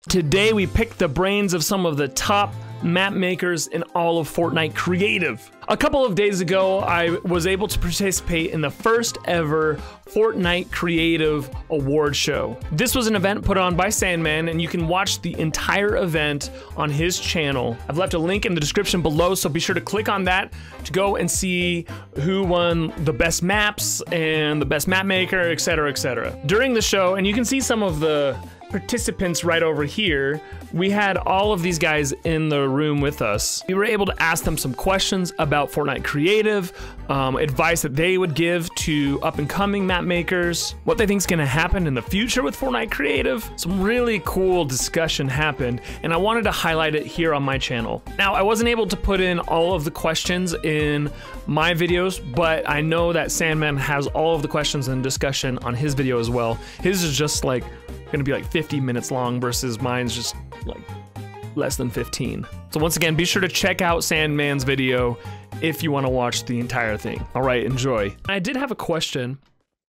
Today we picked the brains of some of the top map makers in all of Fortnite Creative. A couple of days ago, I was able to participate in the first ever Fortnite Creative Award Show. This was an event put on by Sandman, and you can watch the entire event on his channel. I've left a link in the description below, so be sure to click on that to go and see who won the best maps and the best map maker, etc., etc. During the show, and you can see some of the participants right over here, we had all of these guys in the room with us. We were able to ask them some questions about Fortnite Creative, advice that they would give to up-and-coming map makers, what they think is going to happen in the future with Fortnite Creative. Some really cool discussion happened, and I wanted to highlight it here on my channel. Now, I wasn't able to put in all of the questions in my videos, but I know that Sandman has all of the questions and discussion on his video as well. His is just like gonna be like 50 minutes long versus mine's just like less than 15. So once again, be sure to check out Sandman's video if you want to watch the entire thing. All right, enjoy. I did have a question,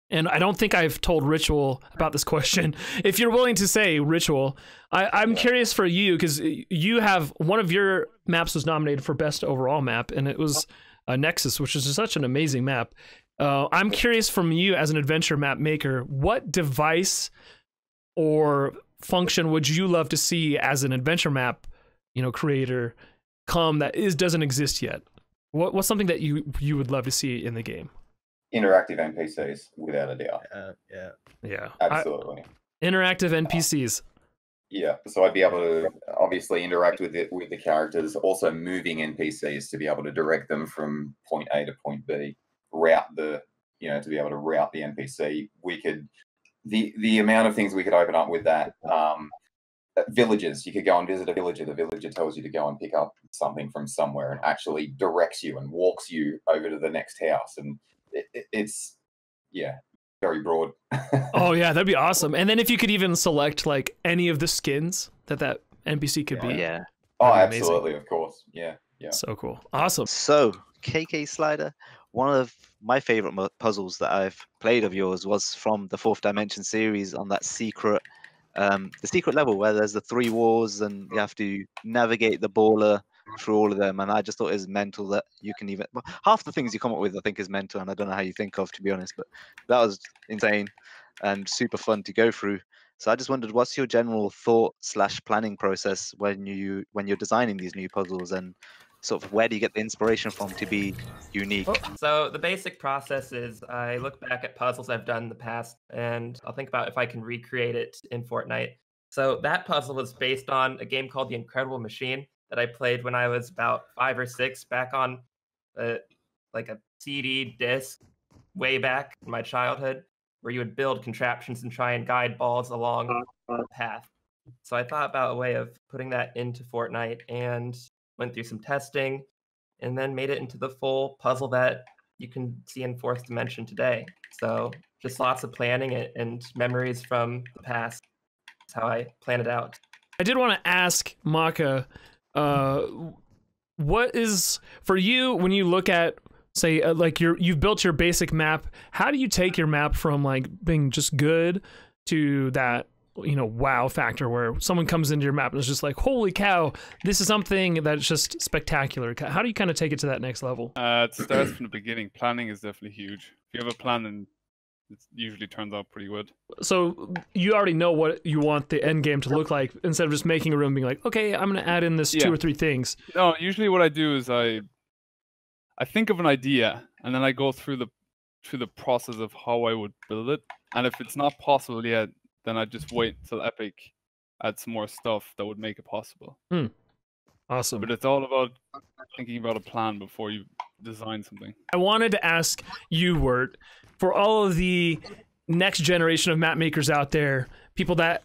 and I don't think I've told Ritual about this question. If you're willing to say, Ritual, I'm curious for you, because you have one of your maps was nominated for best overall map, and it was Nexus, which is such an amazing map. I'm curious from you as an adventure map maker, what device or function would you love to see as an adventure map, creator come that doesn't exist yet? What's something that you would love to see in the game? Interactive NPCs, without a doubt. Yeah, Absolutely. Interactive NPCs. Yeah, so I'd be able to obviously interact with the characters, also moving NPCs to be able to direct them from point A to point B, route to be able to route the NPC. We could. The amount of things we could open up with that. Villages, you could go and visit a villager. The villager tells you to go and pick up something from somewhere and actually directs you and walks you over to the next house. And it's very broad. Oh yeah, that'd be awesome. And then if you could even select like any of the skins that NPC could be. Yeah. Oh, absolutely, of course. Yeah. So cool. Awesome. So, KK Slider, one of my favorite puzzles that I've played of yours was from the Fourth Dimension series on that secret, the secret level where there's the 3 walls and you have to navigate the baller through all of them. And I just thought it was mental that you can even half the things you come up with I think is mental, and I don't know how you think of, to be honest, but that was insane and super fun to go through. So I just wondered, what's your general thought / planning process when you're designing these new puzzles, and sort of where do you get the inspiration from to be unique? So the basic process is I look back at puzzles I've done in the past, and I'll think about if I can recreate it in Fortnite. So that puzzle was based on a game called The Incredible Machine that I played when I was about 5 or 6, back on like a CD disc way back in my childhood, where you would build contraptions and try and guide balls along a path. So I thought about a way of putting that into Fortnite and went through some testing and then made it into the full puzzle that you can see in Fourth Dimension today. So just lots of planning and memories from the past. That's how I plan it out. I did want to ask Maka, what is, for you, when you look at, say, like you've built your basic map, how do you take your map from like being just good to that, wow factor where someone comes into your map and is just like, holy cow, this is something that's just spectacular? How do you kind of take it to that next level? It starts from the beginning. Planning is definitely huge. If you have a plan, then it usually turns out pretty good. So you already know what you want the end game to look like, instead of just making a room being like, okay, I'm going to add in this 2 or 3 things. No, usually what I do is I think of an idea and then I go through the process of how I would build it. And if it's not possible yet, then I just wait until Epic adds some more stuff that would make it possible. Awesome. But it's all about thinking about a plan before you design something. I wanted to ask you, Wirt, for all of the next generation of map makers out there, people that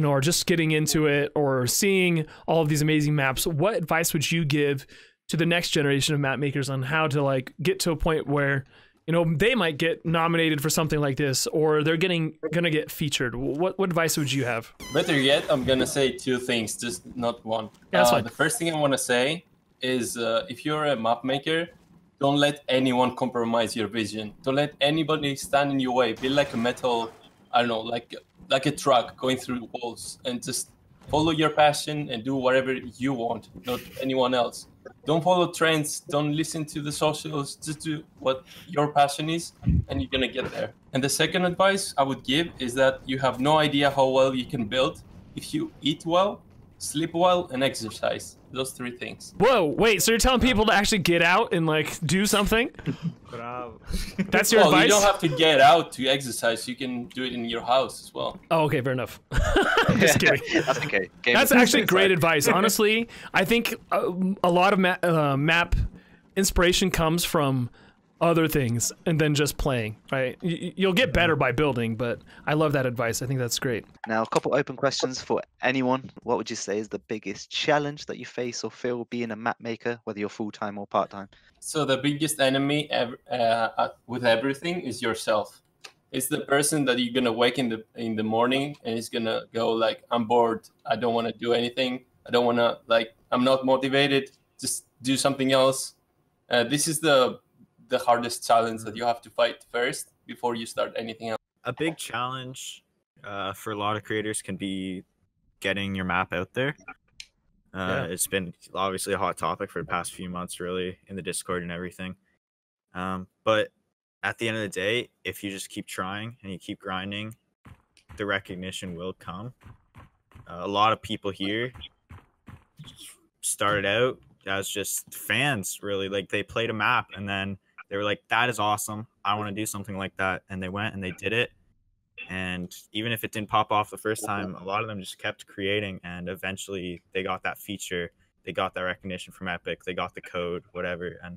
are just getting into it or seeing all of these amazing maps, what advice would you give to the next generation of map makers on how to like get to a point where they might get nominated for something like this, or they're gonna get featured? What advice would you have? Better yet, I'm gonna say 2 things, just not one. Yeah, that's fine. The first thing I want to say is if you're a map maker, don't let anyone compromise your vision. Don't let anybody stand in your way. Be like a metal, I don't know, like a truck going through walls, and just Follow your passion and do whatever you want, not anyone else. Don't follow trends. Don't listen to the socials. Just do what your passion is, and you're gonna get there. And the second advice I would give is that you have no idea how well you can build if you eat well, sleep well, and exercise. Those 3 things. Whoa, wait, so you're telling people to actually get out and like do something? Bravo. That's your Well, advice? you don't have to get out to exercise. You can do it in your house as well. Oh, okay, fair enough. Just kidding. That's okay. Game That's is- actually great advice. Honestly, I think a lot of map inspiration comes from other things and then just playing, right? You'll get better by building, but I love that advice. I think that's great. Now, a couple open questions for anyone. What would you say is the biggest challenge that you face or feel being a map maker, whether you're full-time or part-time? So the biggest enemy with everything is yourself. It's the person that you're gonna wake in the morning and it's gonna go like, I'm bored. I don't want to do anything. I don't want to I'm not motivated. Just do something else. This is the hardest challenge that you have to fight first before you start anything else. A big challenge for a lot of creators can be getting your map out there. It's been obviously a hot topic for the past few months, really, in the Discord and everything. But at the end of the day, if you just keep trying and you keep grinding, the recognition will come. A lot of people here started out as just fans, really. Like, they played a map and then they were like, that is awesome. I want to do something like that. And they went and they did it. And even if it didn't pop off the first time, a lot of them just kept creating. And eventually they got that feature. They got that recognition from Epic. They got the code, whatever. And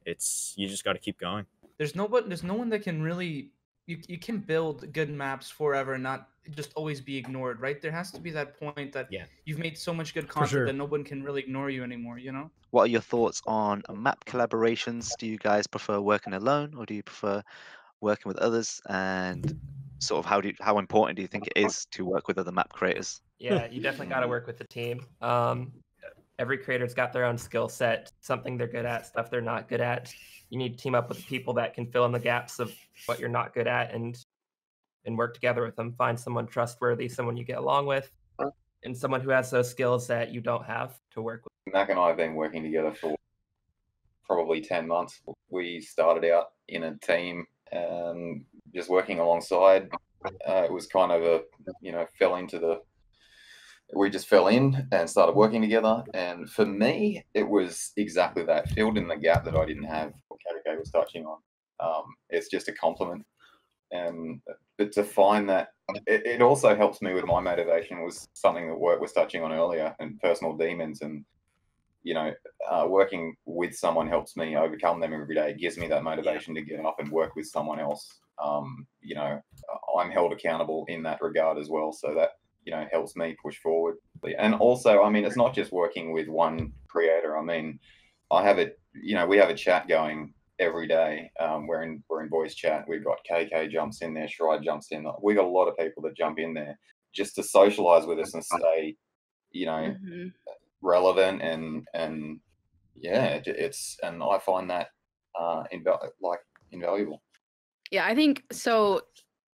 you just got to keep going. There's no one that can really, you can build good maps forever and not just always be ignored, right? There has to be that point that you've made so much good content sure. that no one can really ignore you anymore, you know? What are your thoughts on map collaborations? Do you guys prefer working alone or do you prefer working with others? And sort of how important do you think it is to work with other map creators? Yeah, you definitely got to work with the team. Every creator's got their own skill set, something they're good at, stuff they're not good at. You need to team up with people that can fill in the gaps of what you're not good at and work together with them. Find someone trustworthy, someone you get along with, and someone who has those skills that you don't have to work with. Mac and I have been working together for probably 10 months. We started out in a team and just working alongside. It was kind of we just fell in and started working together. And for me, it was exactly that, filled in the gap that I didn't have, what KDK was touching on. It's just a compliment. But to find that, it also helps me with my motivation, was something that Work was touching on earlier, and personal demons. And, working with someone helps me overcome them every day. It gives me that motivation to get up and work with someone else. I'm held accountable in that regard as well. So that, helps me push forward. And also, I mean, it's not just working with one creator. I mean, we have a chat going every day. We're in voice chat. We've got KK jumps in there, Shry jumps in. We got a lot of people that jump in there just to socialize with us and stay, relevant and I find that invaluable. Yeah, I think so.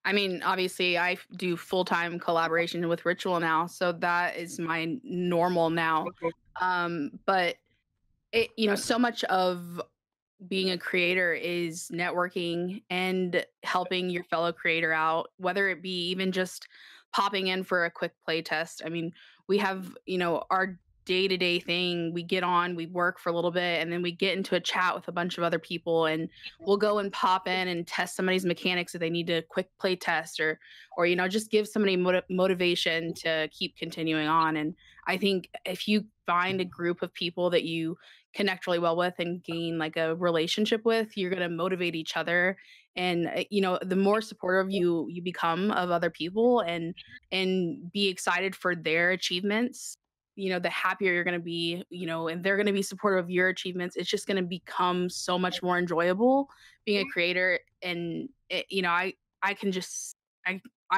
I mean, obviously, I do full-time collaboration with Ritual now, so that is my normal now. But it, so much of being a creator is networking and helping your fellow creator out, whether it be even just popping in for a quick play test. I mean, we have, our day-to-day thing. We get on, we work for a little bit, and then we get into a chat with a bunch of other people, and we'll go and pop in and test somebody's mechanics if they need a quick play test, or just give somebody motivation to keep continuing on. And I think if you find a group of people that you connect really well with and gain like a relationship with, you're going to motivate each other. And the more supportive you become of other people and be excited for their achievements, the happier you're going to be, and they're going to be supportive of your achievements. It's just going to become so much more enjoyable being a creator. And I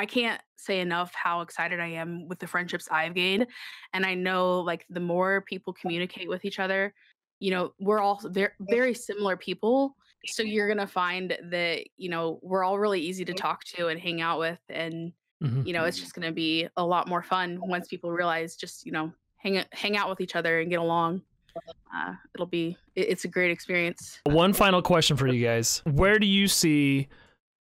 can't say enough how excited I am with the friendships I've gained. And I know, like, the more people communicate with each other, we're all very similar people. So you're going to find that, we're all really easy to talk to and hang out with. And you know, it's just going to be a lot more fun once people realize just, you know, hang out with each other and get along. It's a great experience. One final question for you guys. Where do you see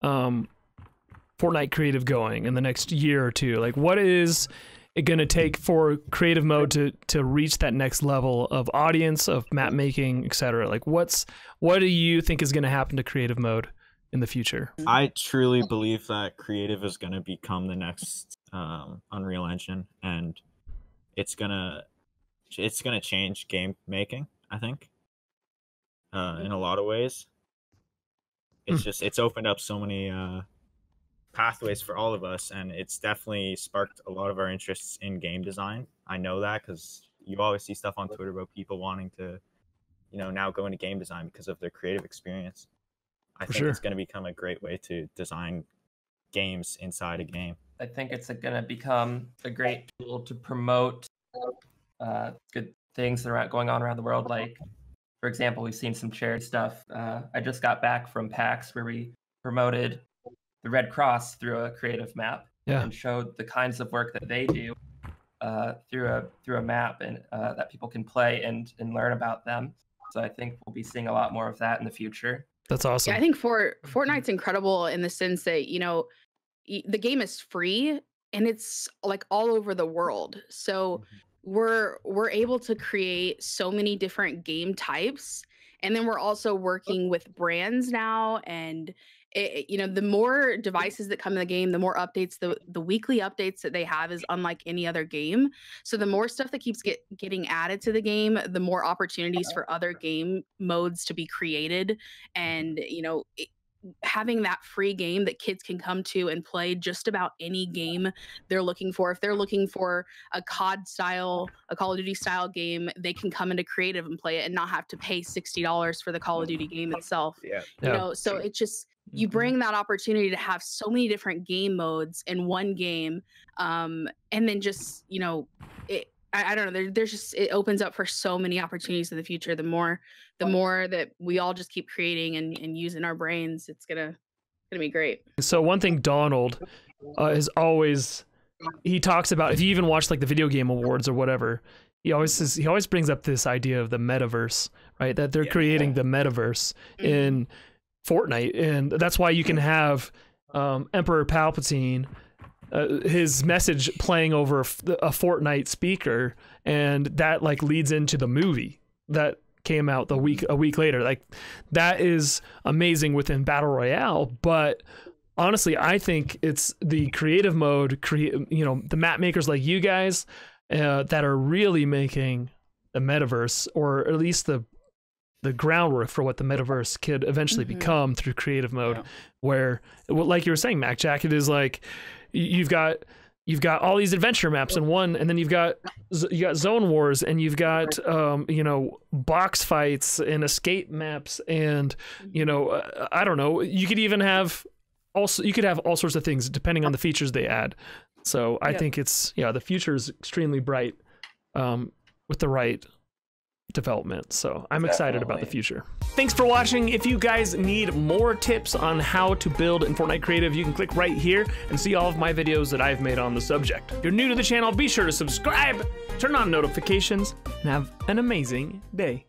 Fortnite Creative going in the next year or two? Like, what is it going to take for creative mode to reach that next level of audience, of map making, etc.? Like, what do you think is going to happen to creative mode in the future? I truly believe that creative is going to become the next Unreal Engine, and it's gonna change game making, I think, in a lot of ways. It's opened up so many pathways for all of us, and it's definitely sparked a lot of our interests in game design. I know that because you always see stuff on Twitter about people wanting to, you know, now go into game design because of their creative experience. I think it's going to become a great way to design games inside a game. I think it's going to become a great tool to promote good things that are going on around the world. Like, for example, we've seen some charity stuff. I just got back from PAX where we promoted the Red Cross through a creative map and showed the kinds of work that they do through a map, and that people can play and learn about them. So I think we'll be seeing a lot more of that in the future. That's awesome. Yeah, I think Fortnite's incredible in the sense that, you know, the game is free and it's like all over the world. So we're able to create so many different game types, and then we're also working with brands now, and you know, the more devices that come in the game, the more updates. The weekly updates that they have is unlike any other game. So the more stuff that keeps getting added to the game, the more opportunities for other game modes to be created. And, you know, having that free game that kids can come to and play just about any game they're looking for. If they're looking for a COD style, a Call of Duty style game, they can come into creative and play it and not have to pay $60 for the Call of Duty game itself. You know, so it just, you bring that opportunity to have so many different game modes in one game, and then just, you know, I don't know, there's just, it opens up for so many opportunities in the future. The more that we all just keep creating and using our brains, it's gonna be great. So one thing Donald is always, he talks about, if you even watch like the video game awards or whatever, he always brings up this idea of the metaverse, right? That they're creating the metaverse in Fortnite, and that's why you can have Emperor Palpatine, his message playing over a Fortnite speaker, and that like leads into the movie that came out a week later. Like, that is amazing within Battle Royale. But honestly, I think it's the creative mode, you know, the map makers like you guys that are really making the metaverse, or at least the groundwork for what the metaverse could eventually become through creative mode, where, like you were saying, Mac Jack, it is like you've got all these adventure maps in one, and then you got zone wars, and you've got you know, box fights and escape maps, and you know, I don't know, you could have all sorts of things depending on the features they add. So I think it's, the future is extremely bright with the right development. So I'm excited about the future. Thanks for watching. If you guys need more tips on how to build in Fortnite Creative, you can click right here and see all of my videos that I've made on the subject. If you're new to the channel, be sure to subscribe, turn on notifications, and have an amazing day.